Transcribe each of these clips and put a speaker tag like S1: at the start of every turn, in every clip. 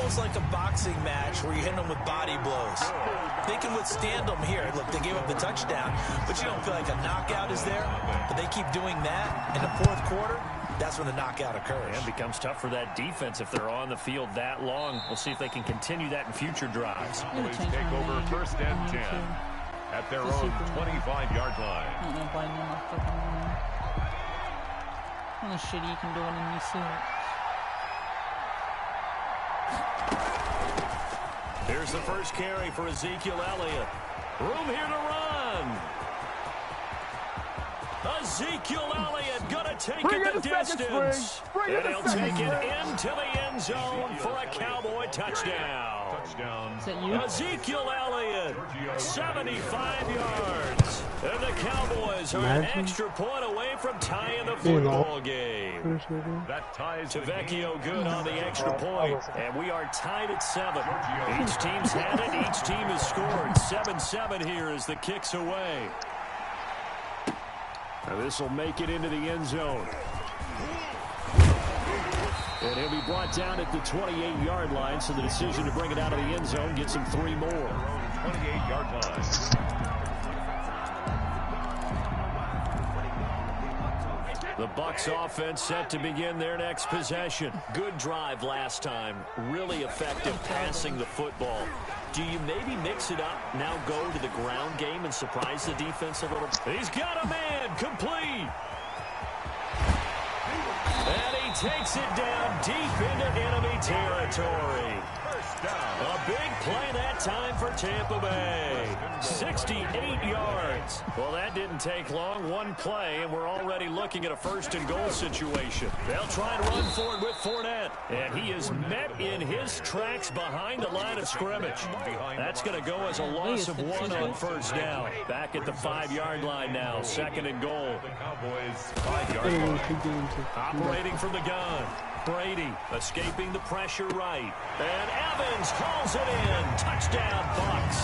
S1: almost like a boxing match where you're hitting them with body blows. They can withstand them here. Look, they gave up the touchdown, but you don't feel like a knockout is there. But they keep doing that in the fourth quarter. That's when the knockout occurs.
S2: And it becomes tough for that defense if they're on the field that long. We'll see if they can continue that in future drives.
S3: Cowboys take over first and 10 at their own 25-yard line.
S4: Kind of shitty you can do it in these suits.
S2: Here's the first carry for Ezekiel Elliott. Room here to run. Ezekiel Elliott going to take it the distance. And he'll take it into the end zone for a Cowboy touchdown. Ezekiel Elliott, 75 yards. And the Cowboys are an extra point away from tying the football game.
S3: That ties
S2: Tavecchio good on the extra point. And we are tied at 7. Each team's had it. Each team has scored. 7-7 here as the kick's away. Now this will make it into the end zone. And he'll be brought down at the 28-yard line, so the decision to bring it out of the end zone gets him 3 more.
S3: 28-yard line.
S2: The Bucs offense set to begin their next possession. Good drive last time. Really effective passing the football. Do you maybe mix it up, now go to the ground game and surprise the defense a little? He's got a man, complete. And he takes it down deep into enemy territory. A big play that time for Tampa Bay. 68 yards. Well, that didn't take long. One play, and we're already looking at a first-and-goal situation. They'll try and run forward with Fournette. And he is met in his tracks behind the line of scrimmage. That's going to go as a loss of 1 on first down. Back at the 5-yard line now. Second and goal.
S3: The Cowboys 5-yard line.
S2: Operating from the gun. Brady escaping the pressure right. And Evans calls it in. Touchdown, Bucs.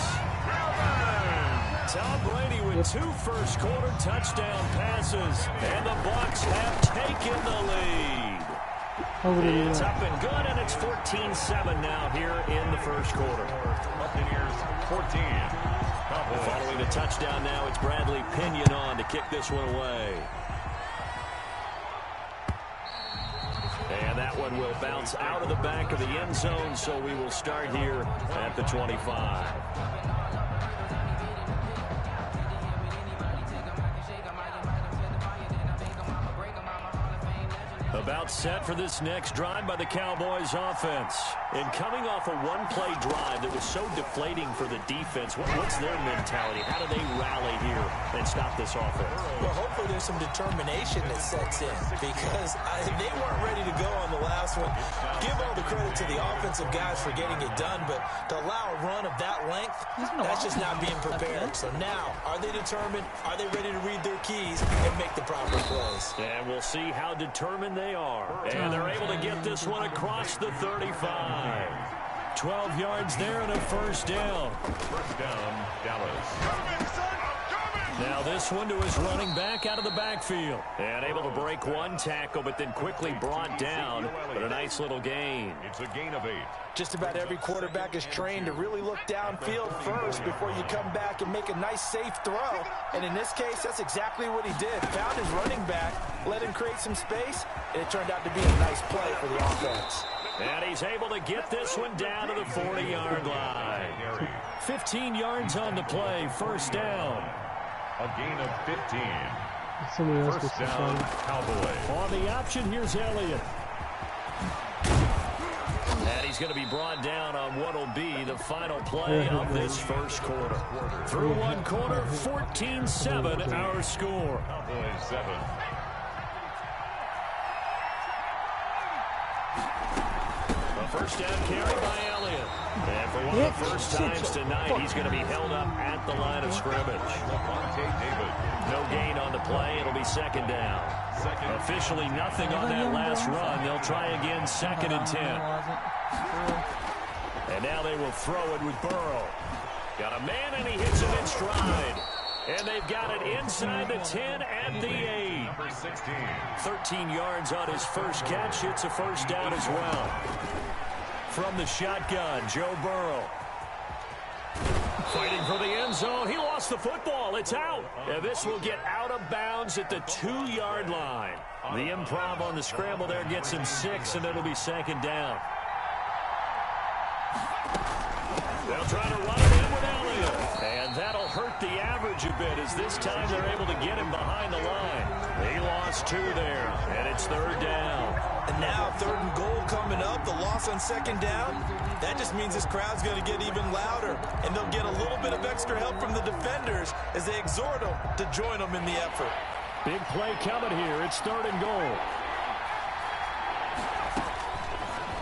S2: Tom Brady with 2 first-quarter touchdown passes. And the Bucs have taken the lead. It's up and good, and it's 14-7 now here in the first quarter.
S3: Buccaneers 14. Cowboys.
S2: Following the touchdown now, it's Bradley Pinion on to kick this one away. And that one will bounce out of the back of the end zone, so we will start here at the 25. About set for this next drive by the Cowboys offense. And coming off a one-play drive that was so deflating for the defense, what's their mentality? How do they rally here and stop this offense?
S1: Well, hopefully there's some determination that sets in, because they weren't ready to go on the last one. Give all the credit to the offensive guys for getting it done, but to allow a run of that length, that's just not being prepared. So now, are they determined? Are they ready to read their keys and make the proper plays?
S2: And we'll see how determined they are. And they're able to get this one across the 35. 12 yards there and a first down.
S3: First down, Dallas.
S2: Now this one to his running back out of the backfield. And able to break one tackle, but then quickly brought down. But a nice little gain.
S3: It's a gain of 8.
S1: Just about every quarterback is trained to really look downfield first before you come back and make a nice, safe throw. And in this case, that's exactly what he did. Found his running back, let him create some space, and it turned out to be a nice play for the offense.
S2: And he's able to get this one down to the 40-yard line. 15 yards on the play, first down.
S3: A gain of 15. First down, Cowboys.
S2: On the option, here's Elliott. And he's going to be brought down on what will be the final play of this first quarter. Through one quarter, 14-7 our score.
S3: Cowboys 7.
S2: A first down carry by Elliott. And for one of the first times tonight, he's going to be held up at the line of scrimmage. No gain on the play. It'll be second down. Officially nothing on that last run. They'll try again, second and 10. And now they will throw it with Burrow. Got a man, and he hits him in stride. And they've got it inside the 10 at the 8. 13 yards on his first catch. It's a first down as well. From the shotgun, Joe Burrow. Fighting for the end zone. He lost the football. It's out. And this will get out of bounds at the 2-yard line. The improv on the scramble there gets him 6, and it'll be second down. They'll try to run it in with Elliott. And that'll hurt the average a bit as this time they're able to get him behind the line. He lost 2 there, and it's third down.
S1: And now 3rd and goal coming up. The loss on second down. That just means this crowd's going to get even louder. And they'll get a little bit of extra help from the defenders as they exhort them to join them in the effort.
S2: Big play coming here. It's 3rd and goal.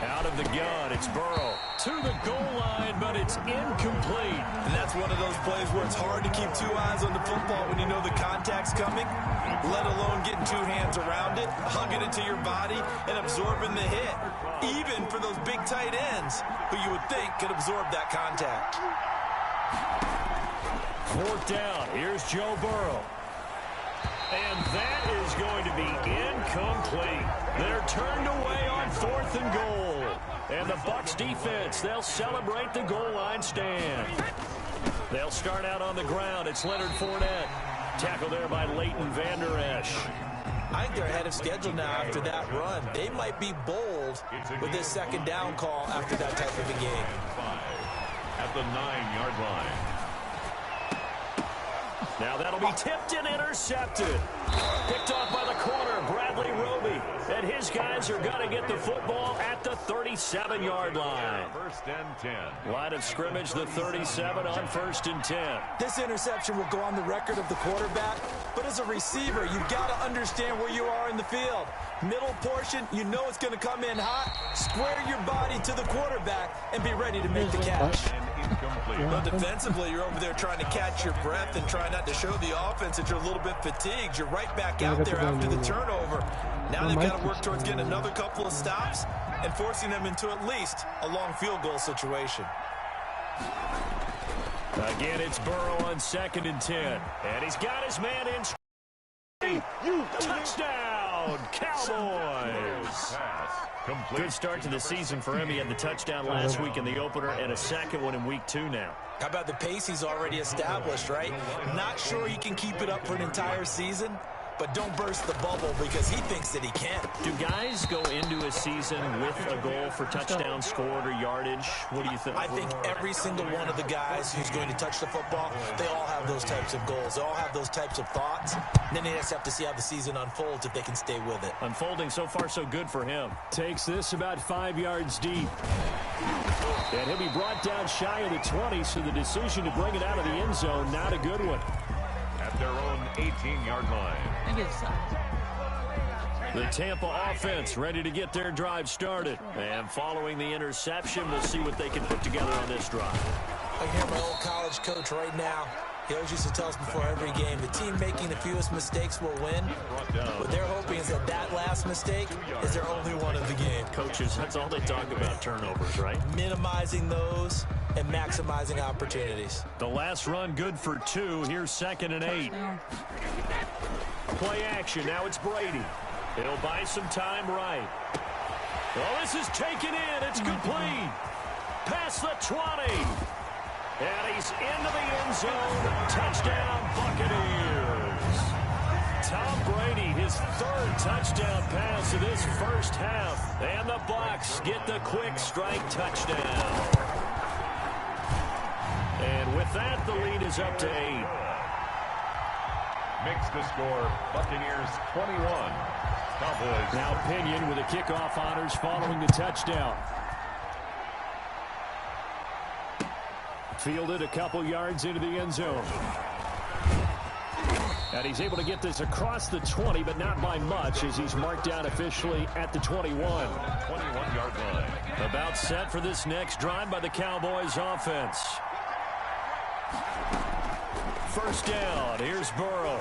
S2: Out of the gun, it's Burrow. To the goal line, but it's incomplete.
S1: And that's one of those plays where it's hard to keep 2 eyes on the football when you know the contact's coming, let alone getting 2 hands around it, hugging it to your body, and absorbing the hit. Even for those big tight ends who you would think could absorb that contact.
S2: 4th down. Here's Joe Burrow. And that is going to be incomplete. They're turned away on 4th and goal. And the Bucs defense, they'll celebrate the goal line stand. They'll start out on the ground. It's Leonard Fournette. Tackle there by Leighton Vander Esch.
S1: I think they're ahead of schedule now after that run. They might be bold with this second down call after that type of a game.
S3: At the 9-yard line.
S2: Now that'll be tipped and intercepted. Picked off by the corner, Bradley Roby. And his guys are going to get the football at the 37-yard line.
S3: 1st and 10.
S2: Line of scrimmage, the 37 on 1st and 10.
S1: This interception will go on the record of the quarterback, but as a receiver, you've got to understand where you are in the field. Middle portion, you know it's going to come in hot. Square your body to the quarterback and be ready to make the catch. But defensively, you're over there trying to catch your breath and try not to show the offense that you're a little bit fatigued. You're right back out there after the turnover. Now they've got to work towards getting another couple of stops and forcing them into at least a long field goal situation.
S2: Again, it's Burrow on 2nd and 10. And he's got his man in. Touchdown, Cowboys! Good start to the season for him. He had the touchdown last week in the opener and a second one in week 2 now.
S1: How about the pace he's already established, right? Not sure he can keep it up for an entire season, but don't burst the bubble because he thinks that he can.
S2: Do guys go into a season with a goal for touchdown scored or yardage? What do you think?
S1: I think every single one of the guys who's going to touch the football, they all have those types of goals. They all have those types of thoughts. And then they just have to see how the season unfolds if they can stay with it.
S2: Unfolding so far so good for him. Takes this about 5 yards deep. And he'll be brought down shy of the 20, so the decision to bring it out of the end zone, not a good one.
S3: At their own 18-yard line.
S4: I guess
S2: The Tampa offense ready to get their drive started. And following the interception, we'll see what they can put together on this drive.
S1: I can hear my old college coach right now. He always used to tell us before every game, the team making the fewest mistakes will win. What they're hoping is that that last mistake is their only one of the game.
S2: Coaches, that's all they talk about, turnovers, right?
S1: Minimizing those and maximizing opportunities.
S2: The last run good for 2. Here's 2nd and 8. Play action. Now it's Brady. It'll buy some time right. Well, this is taken in. It's complete. Past the 20. And he's into the end zone. Touchdown, Buccaneers. Tom Brady, his 3rd touchdown pass of this first half. And the Bucs get the quick strike touchdown. And with that, the lead is up to 8.
S3: Makes the score, Buccaneers 21. Cowboys.
S2: Now Pinion with the kickoff honors following the touchdown. Fielded a couple yards into the end zone. And he's able to get this across the 20, but not by much, as he's marked down officially at the 21.
S3: 21-yard line.
S2: About set for this next drive by the Cowboys offense. First down. Here's Burrow.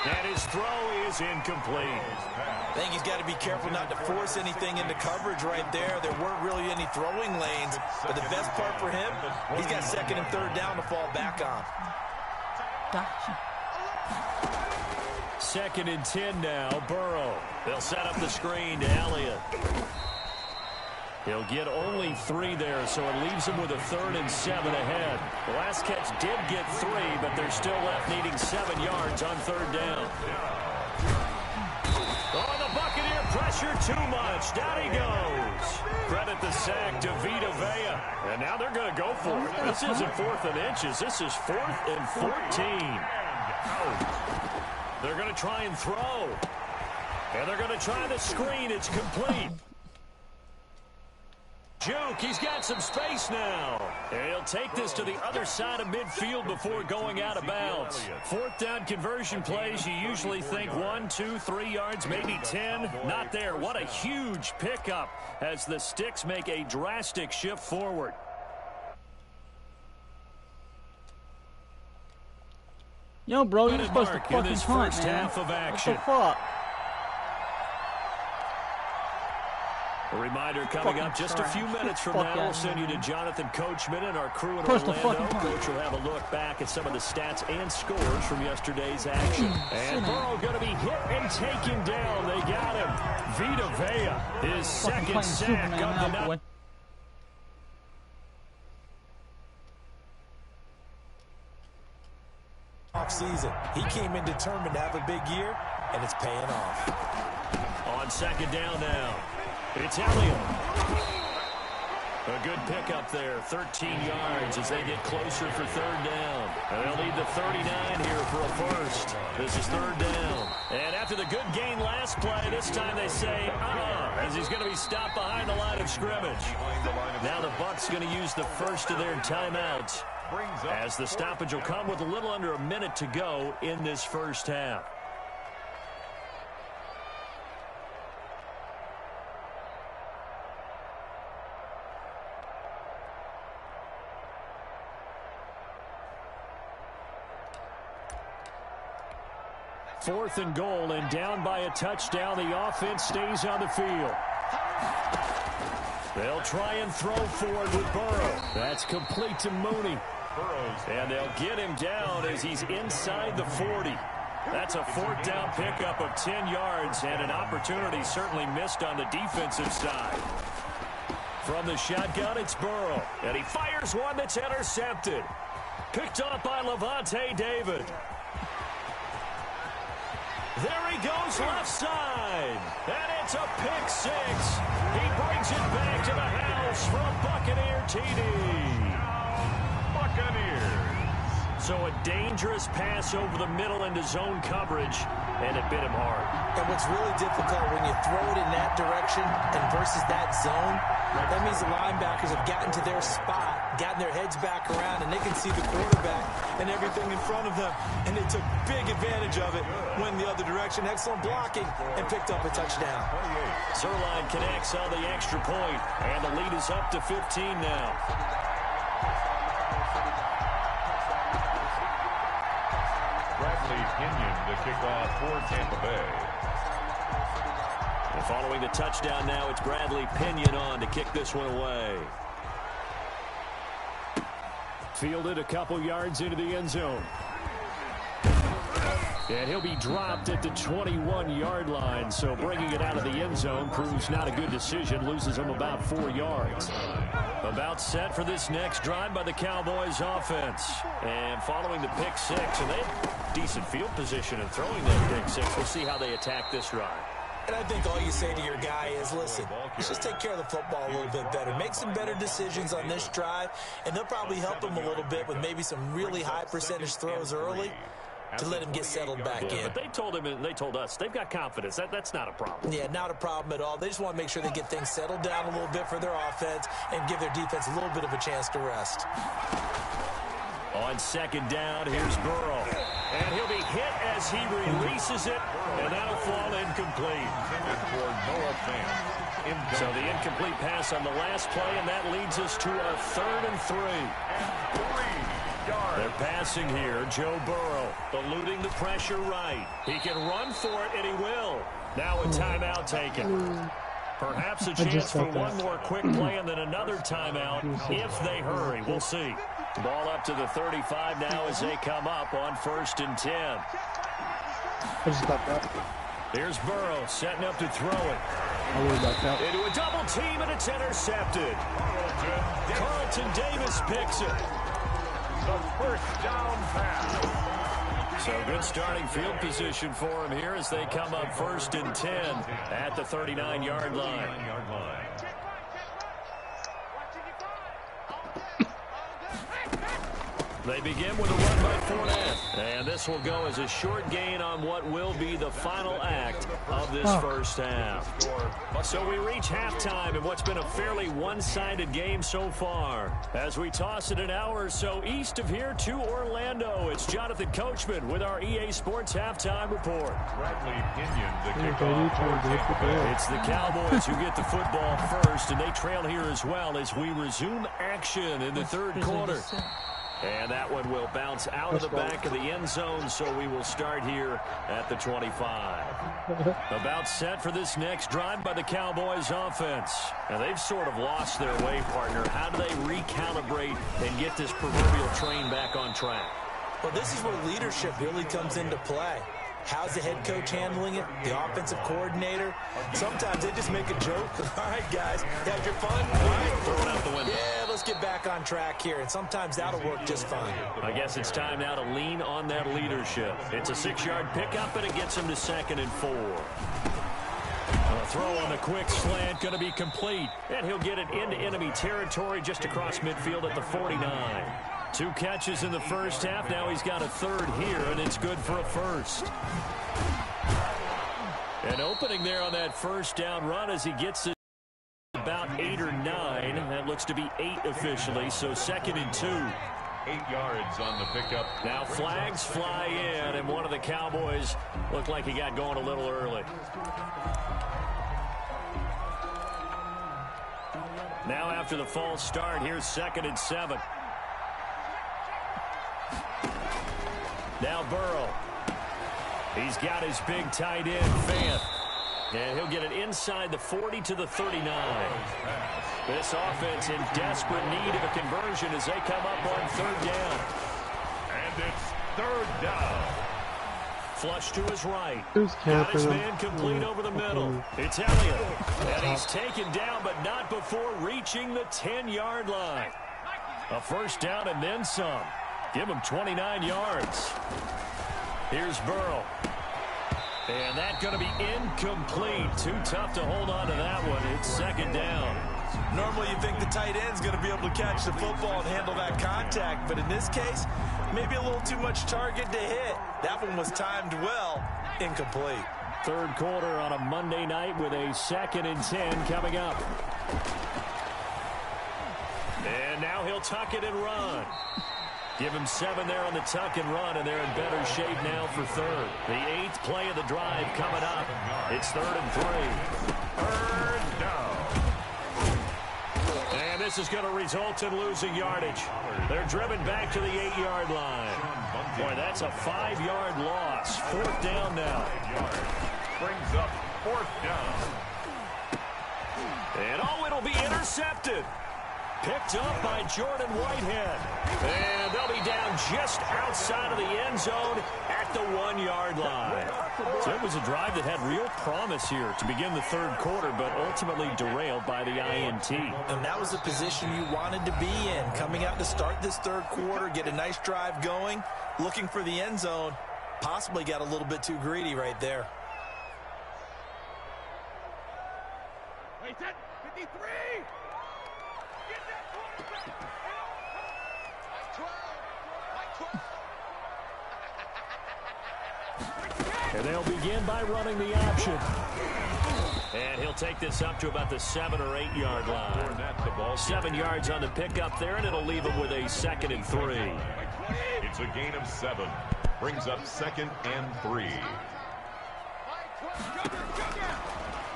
S2: And his throw is incomplete.
S1: I think he's got to be careful not to force anything into coverage right there. There weren't really any throwing lanes. But the best part for him, he's got 2nd and 3rd down to fall back on.
S4: Gotcha.
S2: 2nd and 10 now. Burrow. They'll set up the screen to Elliott. He'll get only 3 there, so it leaves him with a 3rd and 7 ahead. The last catch did get 3, but they're still left needing 7 yards on 3rd down. Oh, the Buccaneer pressure too much. Down he goes. Credit the sack to Vita Vea. And now they're going to go for it. This isn't 4th and inches. This is 4th and 14. They're going to try and throw. And they're going to try the screen. It's complete. Juke, he's got some space now. And he'll take this to the other side of midfield before going out of bounds. 4th down conversion plays, you usually think 1, 2, 3 yards, maybe 10. Not there. What a huge pickup as the Sticks make a drastic shift forward.
S4: Yo, bro, you're supposed to fucking hunt, man.
S2: Half of action.
S4: What the fuck?
S2: A reminder coming up just a few minutes from now. We'll send you to Jonathan Coachman and our crew in
S4: First
S2: Orlando. Coach will have a look back at some of the stats and scores from yesterday's action. And Burrow going to be hit and taken down. They got him. Vita Vea, his second sack of the night.
S1: Off-season, he came in determined to have a big year, and it's paying off.
S2: On 2nd down now. It's Elliott. A good pickup there, 13 yards as they get closer for 3rd down. And they'll need the 39 here for a first. This is 3rd down. And after the good gain last play, this time they say, as he's going to be stopped behind the line of scrimmage. Now the Bucs going to use the first of their timeouts, as the stoppage will come with a little under a minute to go in this first half. Fourth and goal, and down by a touchdown. The offense stays on the field. They'll try and throw forward with Burrow. That's complete to Mooney. And they'll get him down as he's inside the 40. That's a 4th down pickup of 10 yards, and an opportunity certainly missed on the defensive side. From the shotgun, it's Burrow. And he fires one that's intercepted. Picked off by Levante David. There he goes left side. And it's a pick 6. He brings it back to the house for a Buccaneer TD.
S3: Buccaneers.
S2: So a dangerous pass over the middle into zone coverage, and it bit him hard.
S1: And what's really difficult when you throw it in that direction and versus that zone, that means the linebackers have gotten to their spot, gotten their heads back around, and they can see the quarterback and everything in front of them. And they took big advantage of it, went the other direction. Excellent blocking, and picked up a touchdown.
S2: Zerline connects on the extra point, and the lead is up to 15 now.
S3: Pinion to kick off for Tampa Bay.
S2: And following the touchdown now, it's Bradley Pinion on to kick this one away. Fielded a couple yards into the end zone. And he'll be dropped at the 21-yard line, so bringing it out of the end zone proves not a good decision, loses him about 4 yards. About set for this next drive by the Cowboys offense. And following the pick 6, and they have decent field position in throwing that pick 6. We'll see how they attack this drive.
S1: And I think all you say to your guy is, listen, let's just take care of the football a little bit better. Make some better decisions on this drive, and they'll probably help him a little bit with maybe some really high percentage throws early to let him get settled back in.
S2: But they told him, and they told us, they've got confidence. That's not a problem.
S1: Yeah, not a problem at all. They just want to make sure they get things settled down a little bit for their offense and give their defense a little bit of a chance to rest.
S2: On 2nd down, here's Burrow. And he'll be hit as he releases it, and that'll fall incomplete. So the incomplete pass on the last play, and that leads us to our 3rd and 3. They're passing here. Joe Burrow eluding the pressure right. He can run for it, and he will. Now a timeout taken. Perhaps a chance for one more quick play and then another timeout if they hurry. We'll see. Ball up to the 35 now as they come up on 1st and 10.
S5: I just got that.
S2: Here's Burrow setting up to throw it.
S5: I'll worry about that.
S2: Into a double team, and it's intercepted. Carlton Davis picks it.
S3: The first down pass.
S2: So good starting field position for him here as they come up 1st and 10 at the 39-yard line. They begin with a run by Fournette. And this will go as a short gain on what will be the final act of this first half. So we reach halftime in what's been a fairly one-sided game so far. As we toss it an hour or so east of here to Orlando, it's Jonathan Coachman with our EA Sports Halftime Report.
S3: Bradley Pinion, the kickoff.
S2: It's the Cowboys who get the football first, and they trail here as well as we resume action in the third quarter. And that one will bounce out of the back of the end zone, so we will start here at the 25. About set for this next drive by the Cowboys offense. Now, they've sort of lost their way, partner. How do they recalibrate and get this proverbial train back on track?
S1: Well, this is where leadership really comes into play. How's the head coach handling it? The offensive coordinator? Sometimes they just make a joke. All right, guys, had your fun? All right,
S2: throw it out the window.
S1: Yeah, let's get back on track here, and sometimes that'll work just fine.
S2: I guess it's time now to lean on that leadership. It's a 6-yard pickup, and it gets him to 2nd and 4. A throw on the quick slant, going to be complete, and he'll get it into enemy territory just across midfield at the 49. 2 catches in the first half. Now he's got a 3rd here, and it's good for a 1st. An opening there on that first down run as he gets it about 8 or 9. That looks to be 8 officially, so 2nd and 2.
S3: 8 yards on the pickup.
S2: Now flags fly in, and one of the Cowboys looked like he got going a little early. Now after the false start, here's 2nd and 7. Now Burrow. He's got his big tight end, Fant. And he'll get it inside the 40 to the 39. This offense in desperate need of a conversion as they come up on 3rd down.
S3: And it's 3rd down.
S2: Flush to his right.
S5: Got
S2: his man complete over the middle. It's Elliott. And he's taken down, but not before reaching the 10-yard line. A 1st down and then some. Give him 29 yards. Here's Burrow. And that's going to be incomplete. Too tough to hold on to that one. It's 2nd down.
S1: Normally you think the tight end's going to be able to catch the football and handle that contact, but in this case, maybe a little too much target to hit. That one was timed well. Incomplete.
S2: Third quarter on a Monday night with a 2nd and 10 coming up. And now he'll tuck it and run. Give him 7 there on the tuck and run, and they're in better shape now for 3rd. The 8th play of the drive coming up. It's 3rd and 3.
S3: 3rd down.
S2: And this is going to result in losing yardage. They're driven back to the 8-yard line. Boy, that's a 5-yard loss. 4th down now.
S3: Brings up 4th down.
S2: And it'll be intercepted. Picked up by Jordan Whitehead. And they'll be down just outside of the end zone at the 1-yard line. So it was a drive that had real promise here to begin the third quarter, but ultimately derailed by the INT.
S1: And that was the position you wanted to be in. Coming out to start this third quarter, get a nice drive going, looking for the end zone. Possibly got a little bit too greedy right there.
S3: Wait, 53!
S2: And they'll begin by running the option. And he'll take this up to about the 7 or 8 yard line. 7 yards on the pickup there, and it'll leave him with a 2nd and 3.
S3: It's a gain of 7. Brings up 2nd and 3.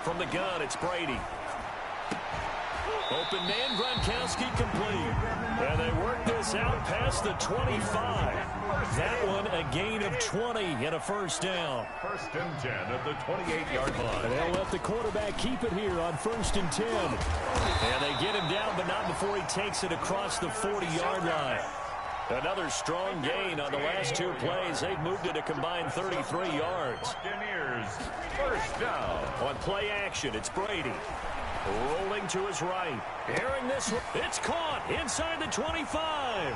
S2: From the gun, it's Brady. Open man, Gronkowski complete. And they work this out past the 25. That one a gain of 20 and a 1st down.
S3: 1st and 10 at the 28-yard line.
S2: And they'll let the quarterback keep it here on 1st and 10. And they get him down, but not before he takes it across the 40-yard line. Another strong gain on the last two plays. They've moved it a combined 33 yards.
S3: Buccaneers, first down.
S2: On play action, it's Brady. Rolling to his right. Airing this one. It's caught inside the 25.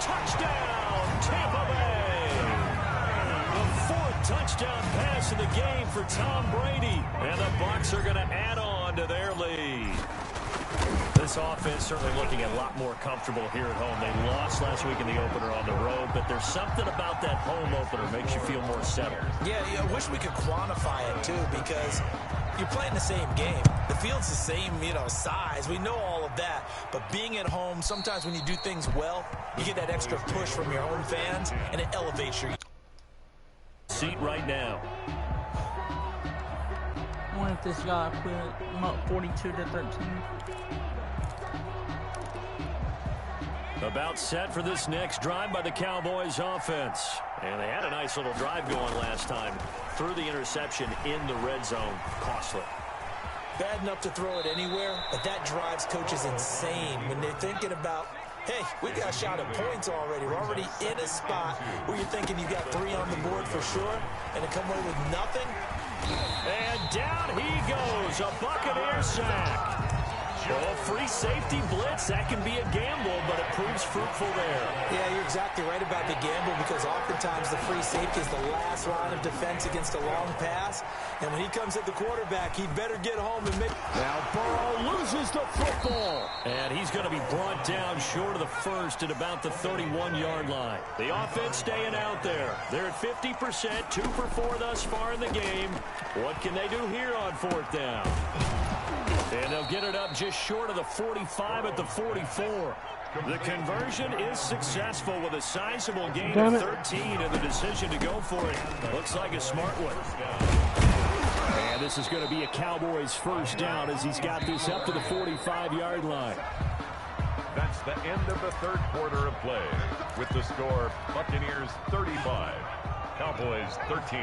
S2: Touchdown, Tampa Bay. The fourth touchdown pass of the game for Tom Brady. And the Bucs are going to add on to their lead. This offense certainly looking a lot more comfortable here at home. They lost last week in the opener on the road, but there's something about that home opener makes you feel more settled.
S1: Yeah, I wish we could quantify it, too, because you're playing the same game. The field's the same, size. We know all of that. But being at home, sometimes when you do things well, you get that extra push from your own fans, and it elevates your
S2: seat right now.
S4: I wonder if this guy put him up 42-13.
S2: About set for this next drive by the Cowboys offense. And they had a nice little drive going last time. Threw the interception in the red zone. Costly.
S1: Bad enough to throw it anywhere, but that drives coaches insane when they're thinking about, hey, we got a shot at points already. We're already in a spot where you're thinking you got 3 on the board for sure, and to come away with nothing.
S2: And down he goes. A Buccaneer sack. Oh, free safety blitz. That can be a gamble, but it proves fruitful there.
S1: Yeah, you're exactly right about the gamble because oftentimes the free safety is the last line of defense against a long pass. And when he comes at the quarterback, he better get home and make...
S2: Now Burrow loses the football. And he's going to be brought down short of the first at about the 31-yard line. The offense staying out there. They're at 50%, 2 for 4 thus far in the game. What can they do here on 4th down? And they'll get it up just short of the 45 at the 44. The conversion is successful with a sizable gain of 13 and the decision to go for it. Looks like a smart one. And this is going to be a Cowboys first down as he's got this up to the 45-yard line.
S3: That's the end of the third quarter of play. With the score, Buccaneers 35, Cowboys 13.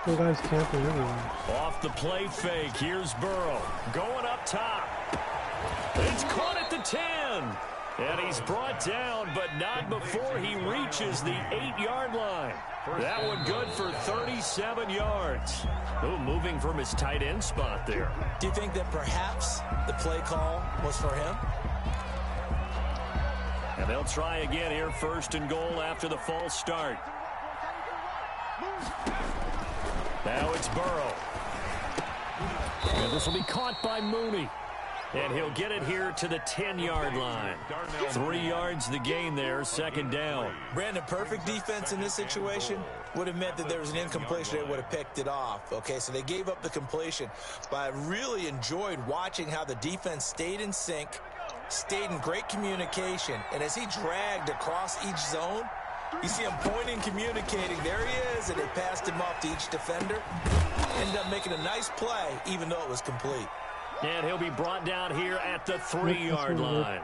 S5: You guys camping everywhere.
S2: Off the play fake, here's Burrow. Going up top. It's caught at the 10. And he's brought down, but not before he reaches the 8-yard line. That one good for 37 yards. Ooh, moving from his tight end spot there.
S1: Do you think that perhaps the play call was for him?
S2: And they'll try again here, 1st and goal after the false start. Now it's Burrow. And this will be caught by Mooney. And he'll get it here to the 10-yard line. 3 yards the gain there, 2nd down.
S1: Brandon, perfect defense in this situation would have meant that there was an incompletion. They would have picked it off. Okay, so they gave up the completion. But I really enjoyed watching how the defense stayed in sync, stayed in great communication. And as he dragged across each zone, you see him pointing, communicating. There he is, and they passed him off to each defender. Ended up making a nice play, even though it was complete.
S2: And he'll be brought down here at the 3-yard line.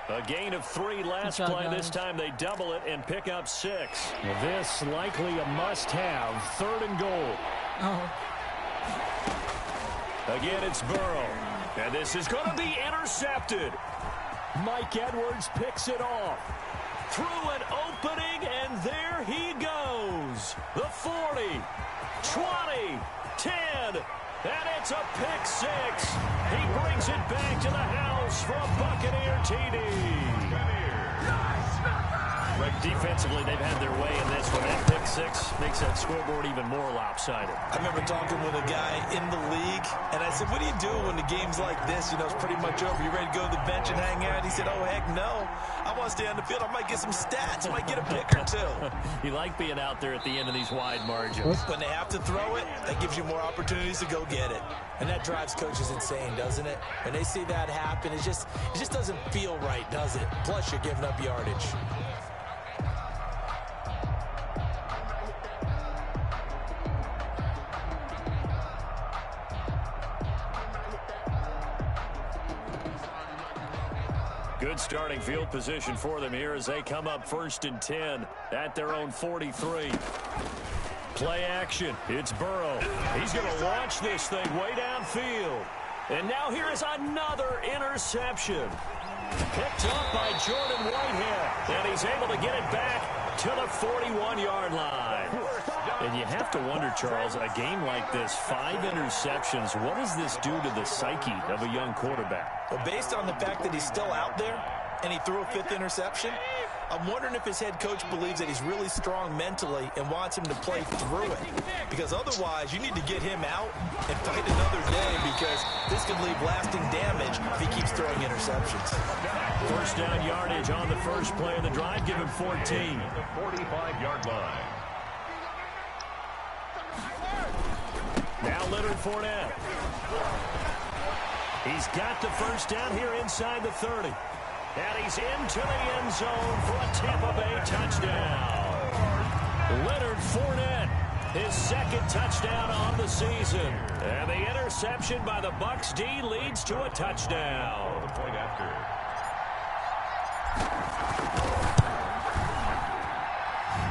S2: A gain of 3 last play. This time they double it and pick up 6. This likely a must-have. 3rd and goal.
S4: Oh.
S2: Again, it's Burrow. And this is going to be intercepted. Mike Edwards picks it off. Through an opening, and there he goes. The 40, 20, 10, and it's a pick 6. He brings it back to the house for a Buccaneer TD. Right, defensively, they've had their way in this one. That pick 6 makes that scoreboard even more lopsided.
S1: I remember talking with a guy in the league, and I said, what do you do when the game's like this? It's pretty much over. You ready to go to the bench and hang out? He said, oh, heck no. I want to stay on the field. I might get some stats. I might get a pick or 2.
S2: You like being out there at the end of these wide margins.
S1: When they have to throw it, that gives you more opportunities to go get it. And that drives coaches insane, doesn't it? When they see that happen, it just doesn't feel right, does it? Plus, you're giving up yardage.
S2: Good starting field position for them here as they come up 1st and 10 at their own 43. Play action. It's Burrow. He's going to launch this thing way downfield. And now here is another interception. Picked off by Jordan Whitehead. And he's able to get it back to the 41-yard line. And you have to wonder, Charles, a game like this, 5 interceptions, what does this do to the psyche of a young quarterback?
S1: Well, based on the fact that he's still out there and he threw a 5th interception, I'm wondering if his head coach believes that he's really strong mentally and wants him to play through it. Because otherwise, you need to get him out and fight another day, because this could leave lasting damage if he keeps throwing interceptions.
S2: First down yardage on the first play of the drive. Give him 14.
S3: The 45-yard line.
S2: Now Leonard Fournette. He's got the first down here inside the 30. And he's into the end zone for a Tampa Bay touchdown. Leonard Fournette, his 2nd touchdown on the season. And the interception by the Bucs D leads to a touchdown.
S3: The point after.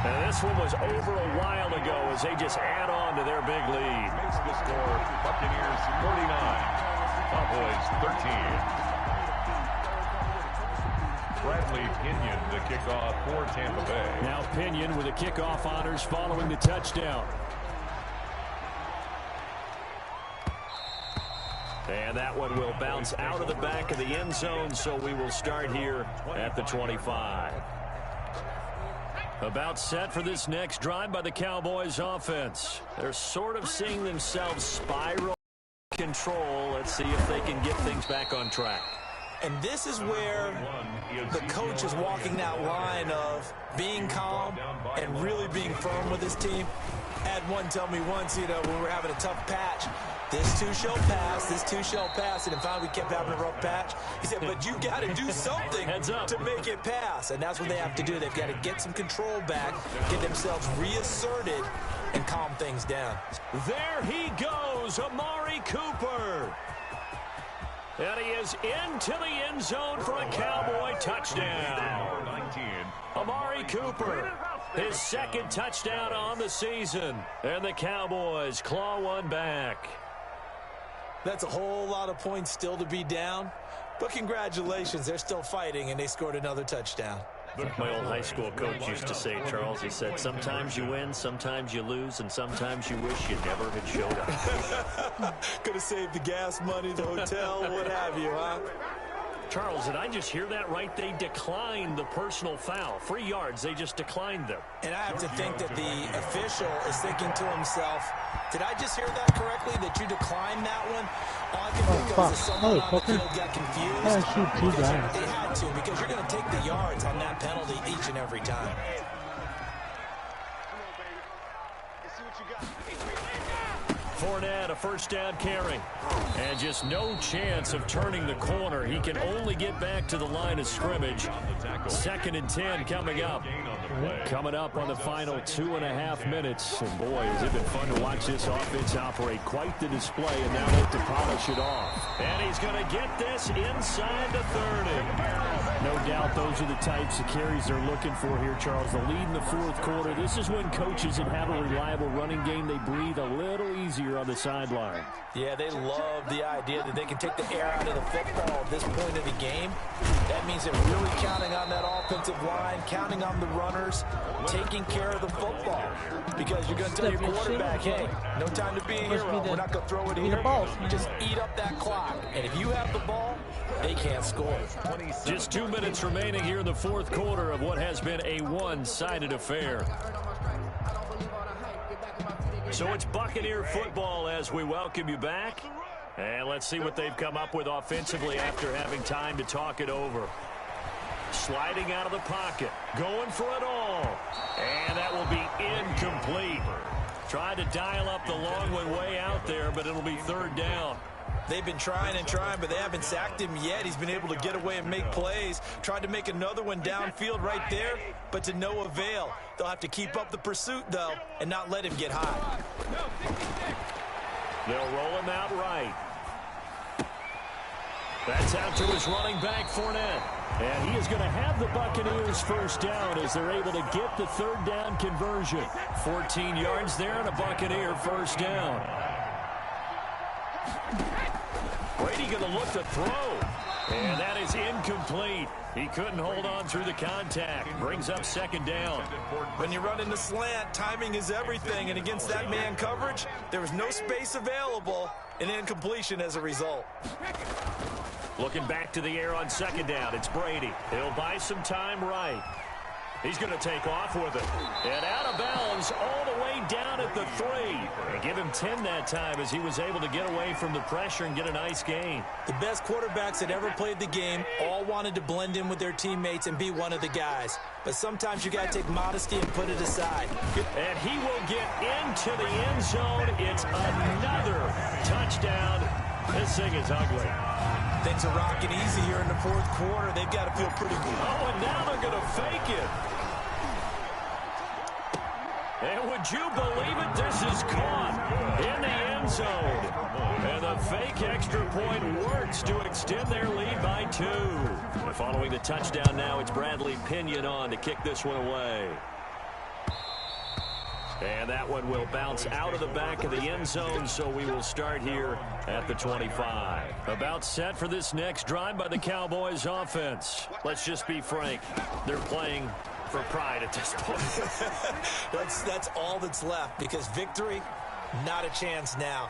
S2: And this one was over a while ago as they just add on to their big lead.
S3: Makes the score Buccaneers 49, Cowboys 13. Bradley Pinion, the kickoff for Tampa Bay.
S2: Now Pinion with the kickoff honors following the touchdown. And that one will bounce out of the back of the end zone, so we will start here at the 25. About set for this next drive by the Cowboys offense. They're sort of seeing themselves spiral control. Let's see if they can get things back on track.
S1: And this is where the coach is walking that line of being calm and really being firm with his team. Had one tell me once, when we're having a tough patch, this too shall pass, this too shall pass. And finally we kept having a rough patch. He said, but you got to do something to make it pass. And that's what they have to do. They've got to get some control back, get themselves reasserted, and calm things down.
S2: There he goes, Amari Cooper. And he is into the end zone for a Cowboy touchdown.
S3: 19.
S2: Amari Cooper, his 2nd touchdown on the season. And the Cowboys claw one back.
S1: That's a whole lot of points still to be down. But congratulations, they're still fighting, and they scored another touchdown.
S2: My old high school coach used to say, Charles, he said, sometimes you win, sometimes you lose, and sometimes you wish you never had showed up.
S1: Could have saved the gas money, the hotel, what have you, huh?
S2: Charles, did I just hear that right? They declined the personal foul. 3 yards, they just declined them.
S1: And I have to think that the official is thinking to himself, did I just hear that correctly, that you declined that one? All I can think of is someone on the field got confused. They had to, because you're going to take the yards on that penalty each and every time.
S2: Fournette, a first down carry. And just no chance of turning the corner. He can only get back to the line of scrimmage. 2nd and 10 coming up. Coming up on the final 2.5 minutes. And boy, has it been fun to watch this offense operate. Quite the display, and now look to polish it off. And he's going to get this inside the 30. No doubt those are the types of carries they're looking for here, Charles. The lead in the 4th quarter. This is when coaches that have a reliable running game, they breathe a little easier on the sideline.
S1: Yeah, they love the idea that they can take the air out of the football at this point of the game. That means they're really counting on that offensive line, counting on the runners, taking care of the football. Because you're going to tell your quarterback, hey, no time to be a hero. We're not going to throw it here. Just eat up that clock. And if you have the ball, they can't score.
S2: Just 2 minutes remaining here in the 4th quarter of what has been a one-sided affair. So it's Buccaneer football as we welcome you back. And let's see what they've come up with offensively after having time to talk it over. Sliding out of the pocket. Going for it all. And that will be incomplete. Tried to dial up the long one way out there, but it'll be 3rd down.
S1: They've been trying and trying, but they haven't sacked him yet. He's been able to get away and make plays. Tried to make another one downfield right there, but to no avail. They'll have to keep up the pursuit, though, and not let him get hot.
S2: They'll roll him out right. That's out to his running back, Fournette. And he is going to have the Buccaneers first down as they're able to get the 3rd down conversion. 14 yards there and a Buccaneer first down. Brady going to look to throw. And that is incomplete. He couldn't hold on through the contact. Brings up second down.
S1: When you run in the slant, timing is everything. And against that man coverage, there was no space available. An incompletion as a result.
S2: Looking back to the air on second down. It's Brady. He'll buy some time right. He's going to take off with it. And out of bounds all the way down at the 3. And give him 10 that time as he was able to get away from the pressure and get a nice gain.
S1: The best quarterbacks that ever played the game all wanted to blend in with their teammates and be one of the guys. But sometimes you got to take modesty and put it aside.
S2: And he will get into the end zone. It's another touchdown. This thing is ugly.
S1: Things are rocking easy here in the fourth quarter. They've got to feel pretty good.
S2: Oh, and now they're going to fake it. And would you believe it? This is caught in the end zone. And the fake extra point works to extend their lead by 2. Following the touchdown now, it's Bradley Pinion on to kick this one away. And that one will bounce out of the back of the end zone, so we will start here at the 25. About set for this next drive by the Cowboys offense. Let's just be frank. They're playing for pride at this point.
S1: That's all that's left, because victory, not a chance now.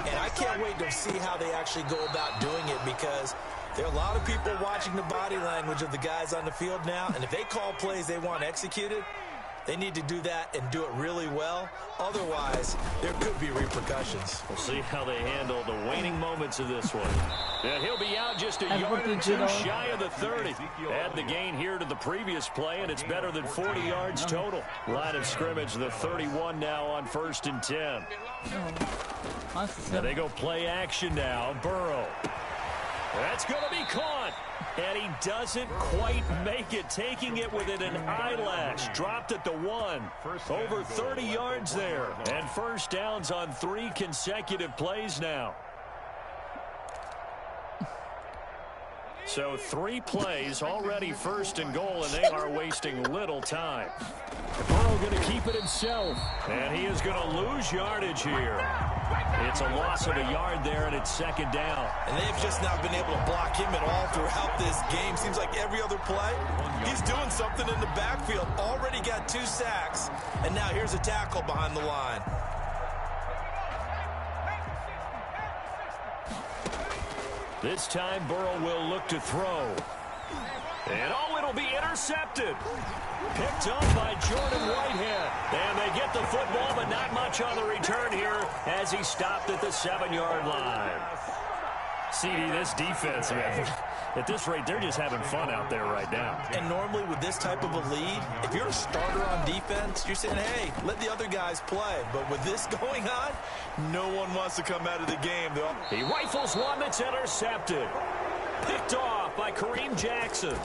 S1: And I can't wait to see how they actually go about doing it, because there are a lot of people watching the body language of the guys on the field now, and if they call plays they want executed, they need to do that and do it really well. Otherwise, there could be repercussions.
S2: We'll see how they handle the waning moments of this one. And he'll be out just a yard or 2 shy of the 30. Add the gain here to the previous play, and it's better than 40 yards total. Line of scrimmage, the 31 now on 1st and 10. Now they go play action now. Burrow. That's going to be caught. And he doesn't quite make it, taking it within an eyelash. Dropped at the 1. Over 30 yards there. And first downs on 3 consecutive plays now. So 3 plays, already 1st and goal, and they are wasting little time. Burrow going to keep it himself. And he is going to lose yardage here. It's a loss of a yard there, and it's 2nd down.
S1: And they've just not been able to block him at all throughout this game. Seems like every other play, he's doing something in the backfield. Already got 2 sacks, and now here's a tackle behind the line.
S2: This time, Burrow will look to throw. And oh, it'll be intercepted. Picked up by Jordan Whitehead. And they get the football, but not much on the return here as he stopped at the 7-yard line. CD, this defense, man, at this rate, they're just having fun out there right now.
S1: And normally with this type of a lead, if you're a starter on defense, you're saying, hey, let the other guys play. But with this going on, no one wants to come out of the game.
S2: He rifles one that's intercepted. Picked off by Kareem Jackson.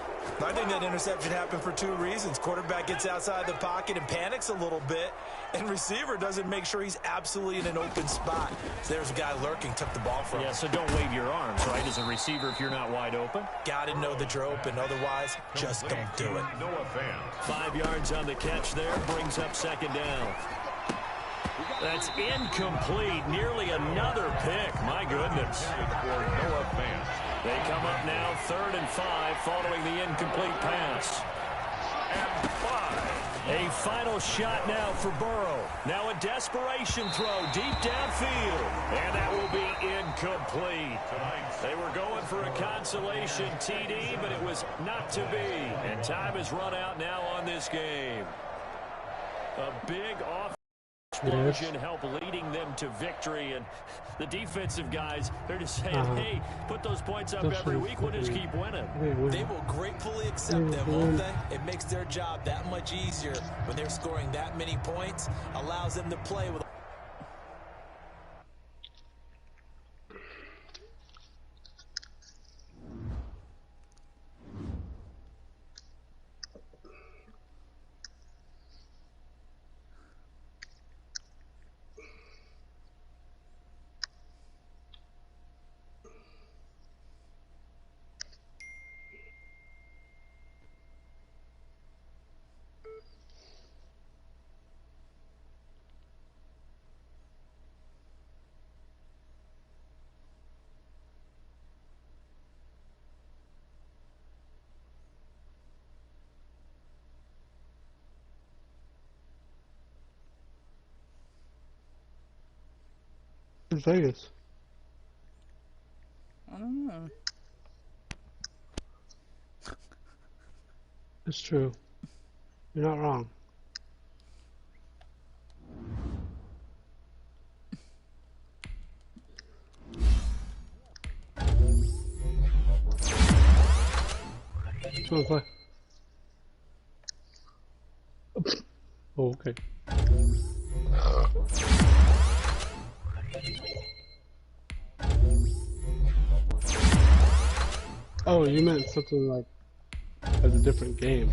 S1: I think that interception happened for 2 reasons. Quarterback gets outside the pocket and panics a little bit, and receiver doesn't make sure he's absolutely in an open spot. So there's a guy lurking, took the ball from him.
S2: Yeah, so don't wave your arms, right, as a receiver if you're not wide open.
S1: Got to know that you're open. Otherwise, just don't do it.
S2: 5 yards on the catch there, brings up 2nd down. That's incomplete. Nearly another pick. My goodness. They come up now 3rd and 5 following the incomplete pass. And 5. A final shot now for Burrow. Now a desperation throw deep downfield. And that will be incomplete. They were going for a consolation TD, but it was not to be. And time has run out now on this game. A big explosion help leading them to victory, and the defensive guys, they're just saying, hey, put those points up every week, we'll just keep winning.
S1: They will gratefully accept them, won't they? It makes their job that much easier when they're scoring that many points, allows them to play with
S5: in Vegas?
S4: I don't know.
S5: It's true. You're not wrong. Come on, play. Oh, okay. Oh, you meant something like as a different game.